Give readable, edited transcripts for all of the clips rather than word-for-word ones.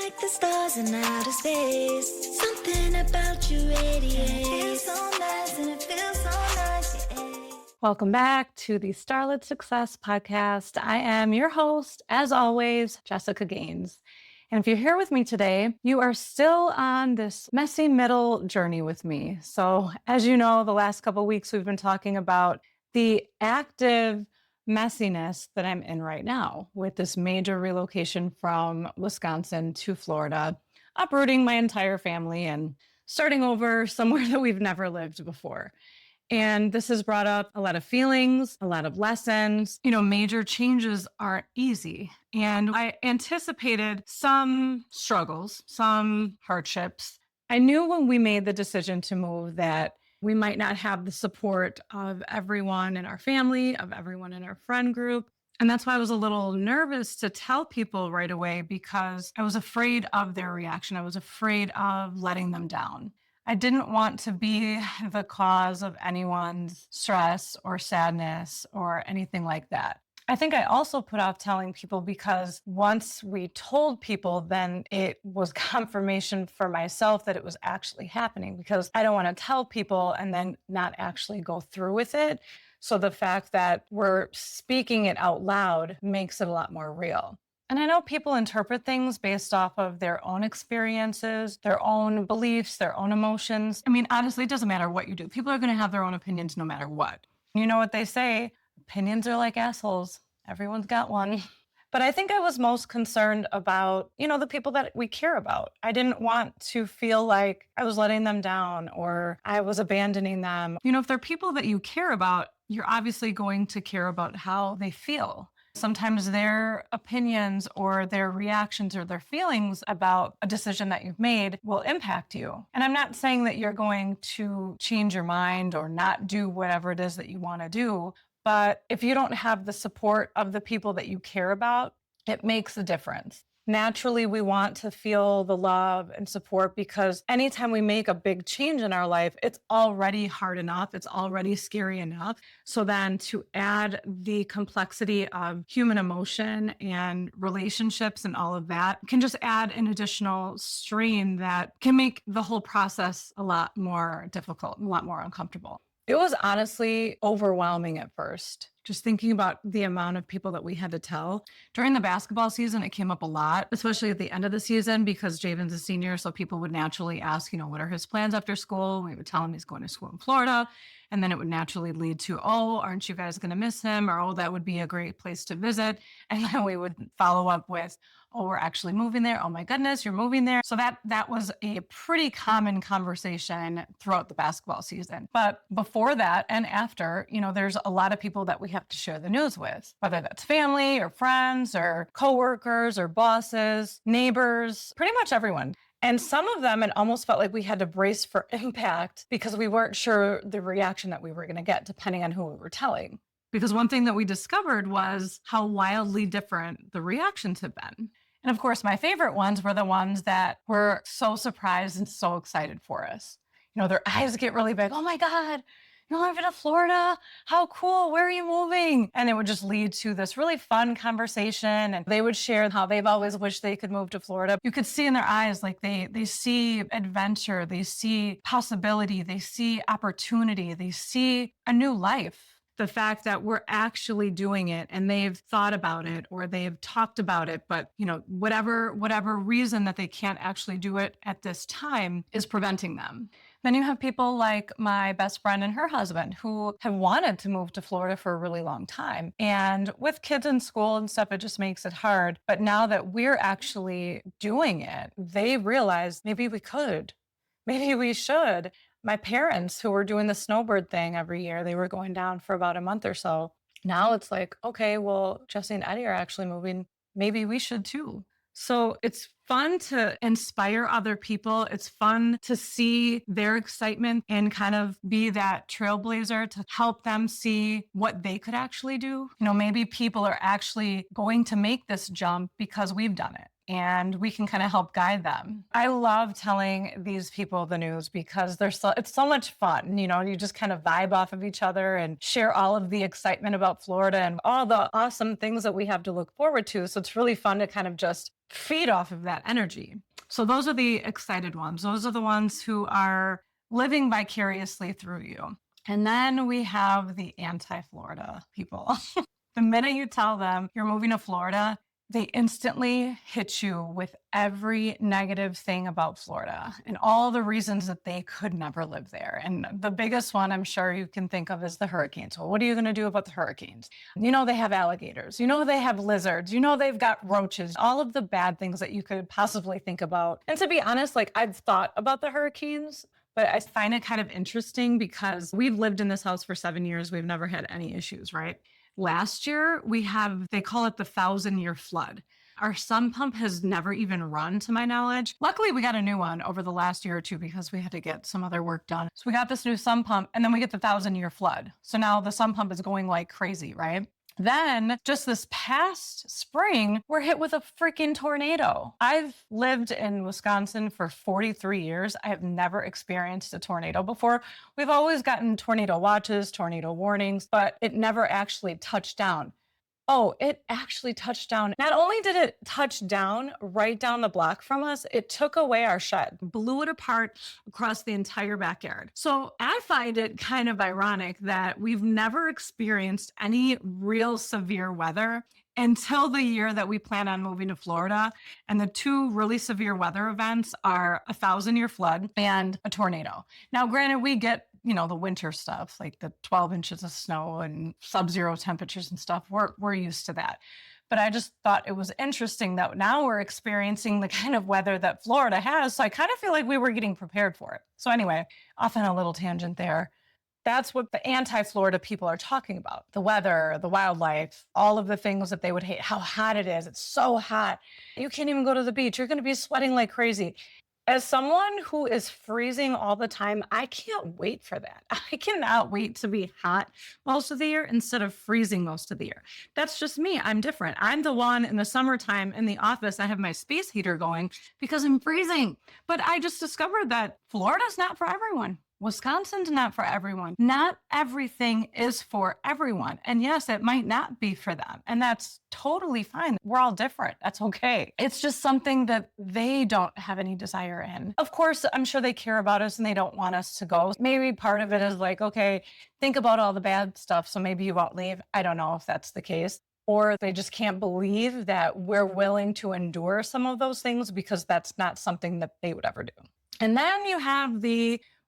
like the stars in outer space. Something about you radiates. It feels so nice and it feels so nice. Yeah. Welcome back to the Starlit Success Podcast. I am your host, as always, Jessica Gaines. And if you're here with me today, you are still on this messy middle journey with me. So as you know, the last couple of weeks, we've been talking about the active messiness that I'm in right now with this major relocation from Wisconsin to Florida, uprooting my entire family and starting over somewhere that we've never lived before. And this has brought up a lot of feelings, a lot of lessons. Major changes aren't easy. And I anticipated some struggles, some hardships. I knew when we made the decision to move that we might not have the support of everyone in our family, of everyone in our friend group. And that's why I was a little nervous to tell people right away, because I was afraid of their reaction. I was afraid of letting them down. I didn't want to be the cause of anyone's stress or sadness or anything like that. I think I also put off telling people because once we told people, then it was confirmation for myself that it was actually happening, because I don't want to tell people and then not actually go through with it. So the fact that we're speaking it out loud makes it a lot more real. And I know people interpret things based off of their own experiences, their own beliefs, their own emotions. I mean, honestly, it doesn't matter what you do. People are going to have their own opinions no matter what. You know what they say? Opinions are like assholes. Everyone's got one. But I think I was most concerned about, the people that we care about. I didn't want to feel like I was letting them down or I was abandoning them. If they're people that you care about, you're obviously going to care about how they feel. Sometimes their opinions or their reactions or their feelings about a decision that you've made will impact you. And I'm not saying that you're going to change your mind or not do whatever it is that you want to do. But if you don't have the support of the people that you care about, it makes a difference. Naturally, we want to feel the love and support because anytime we make a big change in our life, it's already hard enough. It's already scary enough. So then to add the complexity of human emotion and relationships and all of that can just add an additional strain that can make the whole process a lot more difficult, a lot more uncomfortable. It was honestly overwhelming at first, just thinking about the amount of people that we had to tell. During the basketball season, it came up a lot, especially at the end of the season, because Javen's a senior, so people would naturally ask, what are his plans after school? We would tell him he's going to school in Florida, and then it would naturally lead to, oh, aren't you guys going to miss him? Or, oh, that would be a great place to visit. And then we would follow up with, oh, we're actually moving there. Oh my goodness, you're moving there. So that was a pretty common conversation throughout the basketball season. But before that and after, there's a lot of people that we have to share the news with, whether that's family or friends or coworkers or bosses, neighbors, pretty much everyone. And some of them, it almost felt like we had to brace for impact because we weren't sure the reaction that we were going to get depending on who we were telling. Because one thing that we discovered was how wildly different the reactions have been. And of course, my favorite ones were the ones that were so surprised and so excited for us. Their eyes get really big. Oh my God, you're moving to Florida? How cool. Where are you moving? And it would just lead to this really fun conversation. And they would share how they've always wished they could move to Florida. You could see in their eyes, like they see adventure, they see possibility, they see opportunity, they see a new life. The fact that we're actually doing it and they've thought about it or they've talked about it, but whatever reason that they can't actually do it at this time is preventing them. Then you have people like my best friend and her husband who have wanted to move to Florida for a really long time. And with kids in school and stuff, it just makes it hard. But now that we're actually doing it, they realize maybe we could, maybe we should. My parents who were doing the snowbird thing every year, they were going down for about a month or so. Now it's like, okay, well, Jesse and Eddie are actually moving. Maybe we should too. So it's fun to inspire other people. It's fun to see their excitement and kind of be that trailblazer to help them see what they could actually do. Maybe people are actually going to make this jump because we've done it. And we can kind of help guide them. I love telling these people the news because it's so much fun. You just kind of vibe off of each other and share all of the excitement about Florida and all the awesome things that we have to look forward to. So it's really fun to kind of just feed off of that energy. So those are the excited ones. Those are the ones who are living vicariously through you. And then we have the anti-Florida people. The minute you tell them you're moving to Florida, they instantly hit you with every negative thing about Florida and all the reasons that they could never live there. And the biggest one I'm sure you can think of is the hurricanes. Well, what are you going to do about the hurricanes? You know, they have alligators. You know, they have lizards. You know, they've got roaches, all of the bad things that you could possibly think about. And to be honest, like I've thought about the hurricanes, but I find it kind of interesting because we've lived in this house for 7 years. We've never had any issues, right? Last year, they call it the 1,000-year flood. Our sump pump has never even run, to my knowledge. Luckily, we got a new one over the last year or two because we had to get some other work done. So we got this new sump pump, and then we get the 1,000-year flood. So now the sump pump is going like crazy, right? Then just this past spring, we're hit with a freaking tornado. I've lived in Wisconsin for 43 years. I have never experienced a tornado before. We've always gotten tornado watches, tornado warnings, but it never actually touched down. Oh, it actually touched down. Not only did it touch down right down the block from us, it took away our shed, blew it apart across the entire backyard. So I find it kind of ironic that we've never experienced any real severe weather until the year that we plan on moving to Florida. And the two really severe weather events are a 1,000-year flood and a tornado. Now, granted, we get the winter stuff, like the 12 inches of snow and sub-zero temperatures and stuff. We're used to that. But I just thought it was interesting that now we're experiencing the kind of weather that Florida has. So I kind of feel like we were getting prepared for it. So anyway, off on a little tangent there. That's what the anti-Florida people are talking about. The weather, the wildlife, all of the things that they would hate, how hot it is. It's so hot. You can't even go to the beach. You're going to be sweating like crazy. As someone who is freezing all the time, I can't wait for that. I cannot wait to be hot most of the year instead of freezing most of the year. That's just me. I'm different. I'm the one in the summertime in the office. I have my space heater going because I'm freezing. But I just discovered that Florida's not for everyone. Wisconsin's not for everyone. Not everything is for everyone. And yes, it might not be for them. And that's totally fine. We're all different. That's okay. It's just something that they don't have any desire in. Of course, I'm sure they care about us and they don't want us to go. Maybe part of it is like, okay, think about all the bad stuff, so maybe you won't leave. I don't know if that's the case. Or they just can't believe that we're willing to endure some of those things because that's not something that they would ever do. And then you have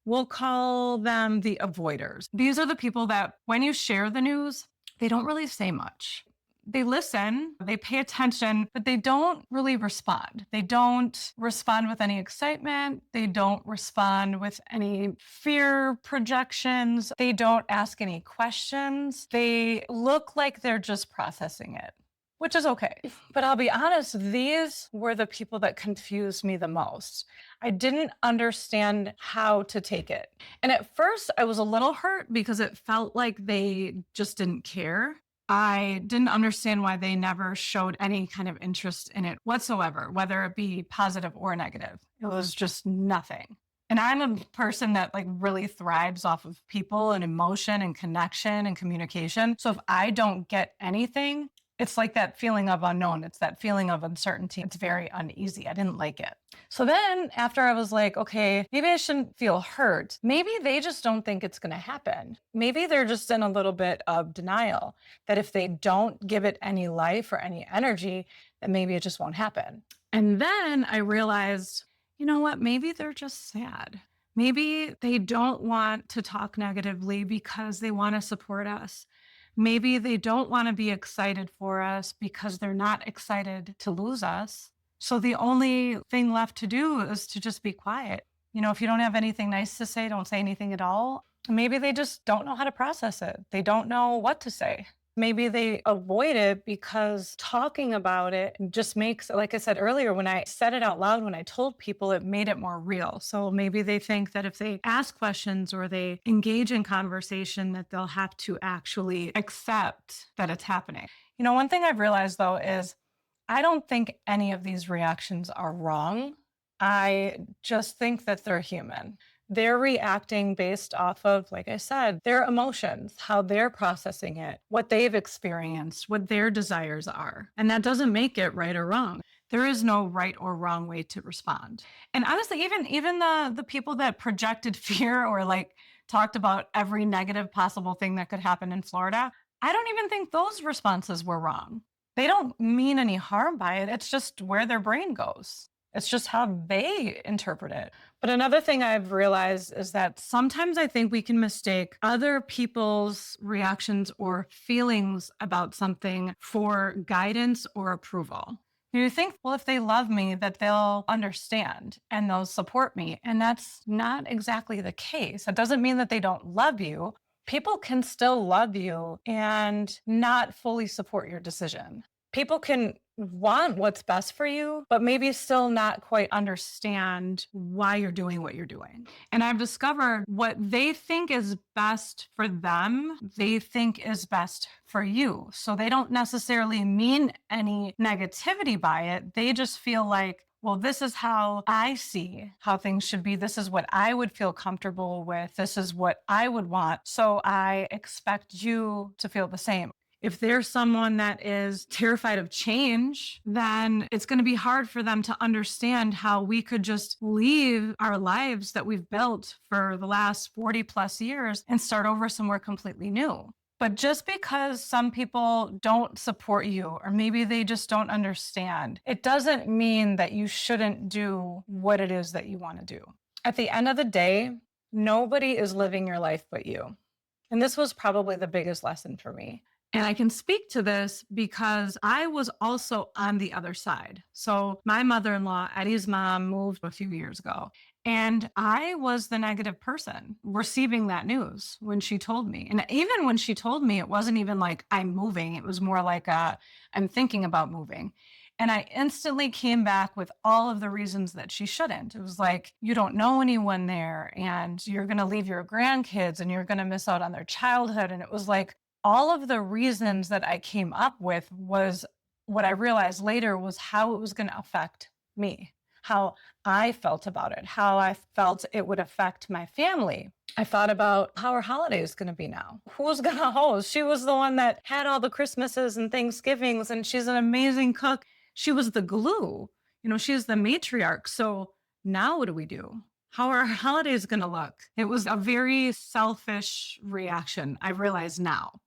we'll call them the avoiders. These are the people that when you share the news, they don't really say much. They listen, they pay attention, but they don't really respond. They don't respond with any excitement. They don't respond with any fear projections. They don't ask any questions. They look like they're just processing it, which is okay. But I'll be honest, these were the people that confused me the most. I didn't understand how to take it. And at first I was a little hurt because it felt like they just didn't care. I didn't understand why they never showed any kind of interest in it whatsoever, whether it be positive or negative. It was just nothing. And I'm a person that like really thrives off of people and emotion and connection and communication. So if I don't get anything, it's like that feeling of unknown. It's that feeling of uncertainty. It's very uneasy. I didn't like it. So then after I was like, okay, maybe I shouldn't feel hurt. Maybe they just don't think it's going to happen. Maybe they're just in a little bit of denial that if they don't give it any life or any energy, then maybe it just won't happen. And then I realized, you know what? Maybe they're just sad. Maybe they don't want to talk negatively because they want to support us. Maybe they don't want to be excited for us because they're not excited to lose us. So the only thing left to do is to just be quiet. If you don't have anything nice to say, don't say anything at all. Maybe they just don't know how to process it. They don't know what to say. Maybe they avoid it because talking about it just makes, like I said earlier, when I said it out loud, when I told people, it made it more real. So maybe they think that if they ask questions or they engage in conversation, that they'll have to actually accept that it's happening. One thing I've realized though is I don't think any of these reactions are wrong. I just think that they're human. They're reacting based off of, like I said, their emotions, how they're processing it, what they've experienced, what their desires are. And that doesn't make it right or wrong. There is no right or wrong way to respond. And honestly, even the people that projected fear or like talked about every negative possible thing that could happen in Florida, I don't even think those responses were wrong. They don't mean any harm by it. It's just where their brain goes. It's just how they interpret it. But another thing I've realized is that sometimes I think we can mistake other people's reactions or feelings about something for guidance or approval. You think, well, if they love me, that they'll understand and they'll support me. And that's not exactly the case. It doesn't mean that they don't love you. People can still love you and not fully support your decision. People can want what's best for you, but maybe still not quite understand why you're doing what you're doing. And I've discovered what they think is best for them, they think is best for you. So they don't necessarily mean any negativity by it. They just feel like, well, this is how I see how things should be. This is what I would feel comfortable with. This is what I would want. So I expect you to feel the same. If there's someone that is terrified of change, then it's going to be hard for them to understand how we could just leave our lives that we've built for the last 40 plus years and start over somewhere completely new. But just because some people don't support you, or maybe they just don't understand, it doesn't mean that you shouldn't do what it is that you want to do. At the end of the day, nobody is living your life but you. And this was probably the biggest lesson for me. And I can speak to this because I was also on the other side. So my mother-in-law, Eddie's mom, moved a few years ago. And I was the negative person receiving that news when she told me. And even when she told me, it wasn't even like I'm moving. It was more like I'm thinking about moving. And I instantly came back with all of the reasons that she shouldn't. It was like, you don't know anyone there and you're going to leave your grandkids and you're going to miss out on their childhood. And it was like, all of the reasons that I came up with was what I realized later was how it was going to affect me, how I felt about it, how I felt it would affect my family. I thought about how our holiday is going to be now. Who's going to host? She was the one that had all the Christmases and Thanksgivings, and she's an amazing cook. She was the glue. She's the matriarch. So now what do we do? How are our holidays going to look? It was a very selfish reaction, I realize now.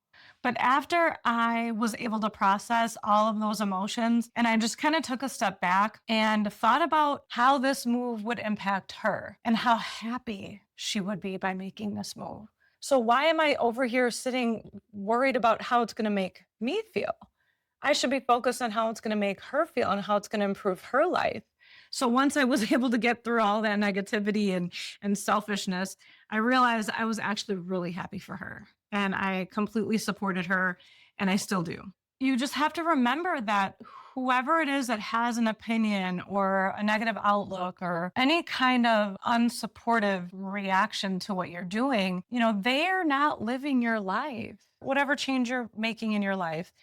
But after I was able to process all of those emotions, and I just kind of took a step back and thought about how this move would impact her and how happy she would be by making this move. So why am I over here sitting worried about how it's going to make me feel? I should be focused on how it's going to make her feel and how it's going to improve her life. So once I was able to get through all that negativity and selfishness, I realized I was actually really happy for her. And I completely supported her, and I still do. You just have to remember that whoever it is that has an opinion or a negative outlook or any kind of unsupportive reaction to what you're doing, they are not living your life. Whatever change you're making in your life,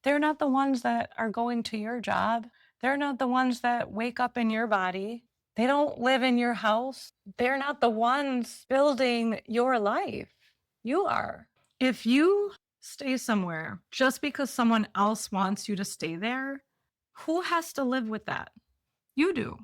they're not the ones that are going to your job. They're not the ones that wake up in your body. They don't live in your house. They're not the ones building your life. You are. If you stay somewhere just because someone else wants you to stay there, who has to live with that? You do.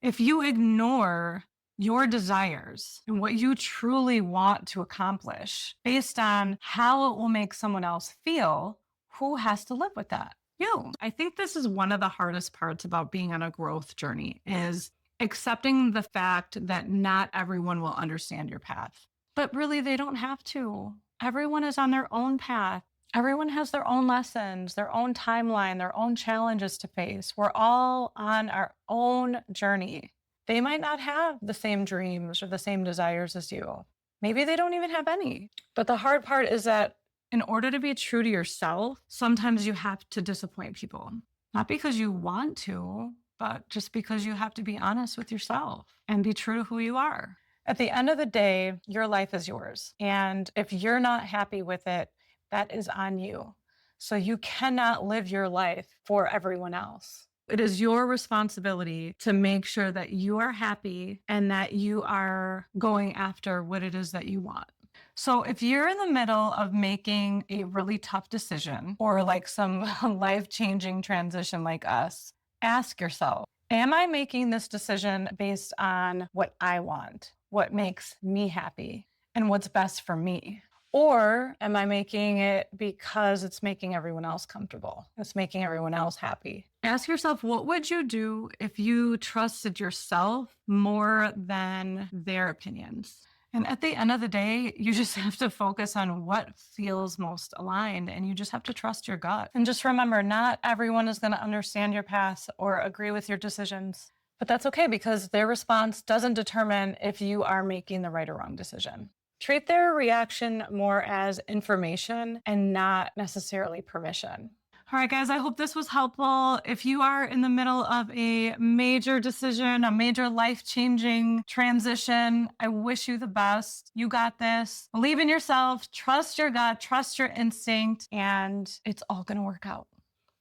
If you ignore your desires and what you truly want to accomplish based on how it will make someone else feel, who has to live with that? You. I think this is one of the hardest parts about being on a growth journey is accepting the fact that not everyone will understand your path. But really, they don't have to. Everyone is on their own path. Everyone has their own lessons, their own timeline, their own challenges to face. We're all on our own journey. They might not have the same dreams or the same desires as you. Maybe they don't even have any. But the hard part is that in order to be true to yourself, sometimes you have to disappoint people. Not because you want to, but just because you have to be honest with yourself and be true to who you are. At the end of the day, your life is yours. And if you're not happy with it, that is on you. So you cannot live your life for everyone else. It is your responsibility to make sure that you are happy and that you are going after what it is that you want. So if you're in the middle of making a really tough decision or like some life-changing transition like us, Ask yourself, am I making this decision based on what I want, what makes me happy, and what's best for me? Or am I making it because it's making everyone else comfortable? It's making everyone else happy. Ask yourself, what would you do if you trusted yourself more than their opinions? And at the end of the day, you just have to focus on what feels most aligned, and you just have to trust your gut. And just remember, not everyone is going to understand your path or agree with your decisions, but that's okay because their response doesn't determine if you are making the right or wrong decision. Treat their reaction more as information and not necessarily permission. All right, guys, I hope this was helpful. If you are in the middle of a major decision, a major life-changing transition, I wish you the best. You got this. Believe in yourself, trust your gut, trust your instinct, and it's all going to work out.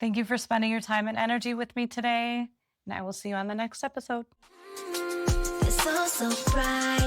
Thank you for spending your time and energy with me today, and I will see you on the next episode. It's all so bright.